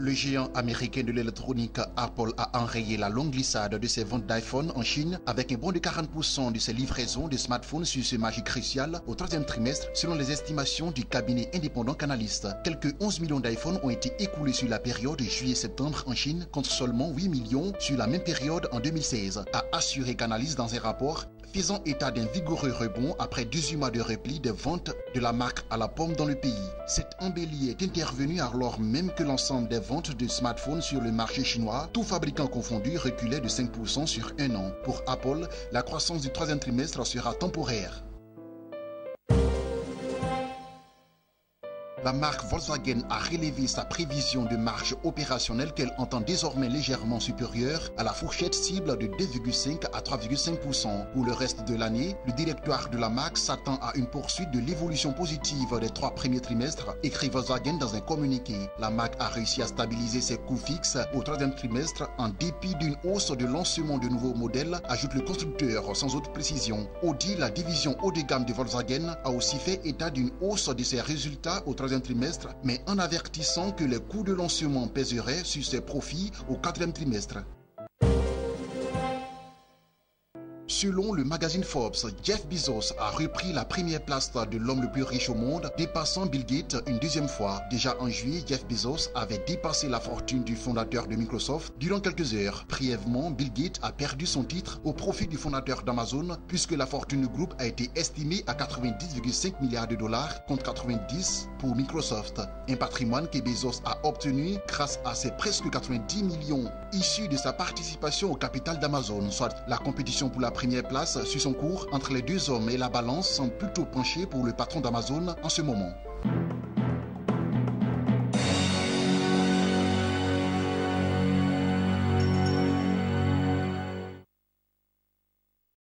Le géant américain de l'électronique Apple a enrayé la longue glissade de ses ventes d'iPhone en Chine avec un bond de 40% de ses livraisons de smartphones sur ce marché crucial au troisième trimestre selon les estimations du cabinet indépendant Canalys. Quelques 11 millions d'iPhones ont été écoulés sur la période juillet-septembre en Chine contre seulement 8 millions sur la même période en 2016, a assuré Canalys dans un rapport faisant état d'un vigoureux rebond après 18 mois de repli des ventes de la marque à la pomme dans le pays. Cette embellie est intervenue alors même que l'ensemble des ventes de smartphones sur le marché chinois, tout fabricant confondu, reculait de 5% sur un an. Pour Apple, la croissance du troisième trimestre sera temporaire. La marque Volkswagen a relevé sa prévision de marge opérationnelle qu'elle entend désormais légèrement supérieure à la fourchette cible de 2,5 à 3,5%. Pour le reste de l'année, le directoire de la marque s'attend à une poursuite de l'évolution positive des 3 premiers trimestres, écrit Volkswagen dans un communiqué. La marque a réussi à stabiliser ses coûts fixes au troisième trimestre en dépit d'une hausse de lancement de nouveaux modèles, ajoute le constructeur sans autre précision. Audi, la division haut de gamme de Volkswagen, a aussi fait état d'une hausse de ses résultats au troisième trimestre, mais en avertissant que les coûts de lancement pèseraient sur ses profits au quatrième trimestre. Selon le magazine Forbes, Jeff Bezos a repris la première place de l'homme le plus riche au monde, dépassant Bill Gates une deuxième fois. Déjà en juillet, Jeff Bezos avait dépassé la fortune du fondateur de Microsoft durant quelques heures. Brièvement, Bill Gates a perdu son titre au profit du fondateur d'Amazon puisque la fortune du groupe a été estimée à 90,5 milliards de dollars contre 90 pour Microsoft. Un patrimoine que Bezos a obtenu grâce à ses presque 90 millions issus de sa participation au capital d'Amazon, soit la compétition pour la première place suit son cours entre les deux hommes et la balance semble plutôt pencher pour le patron d'Amazon en ce moment.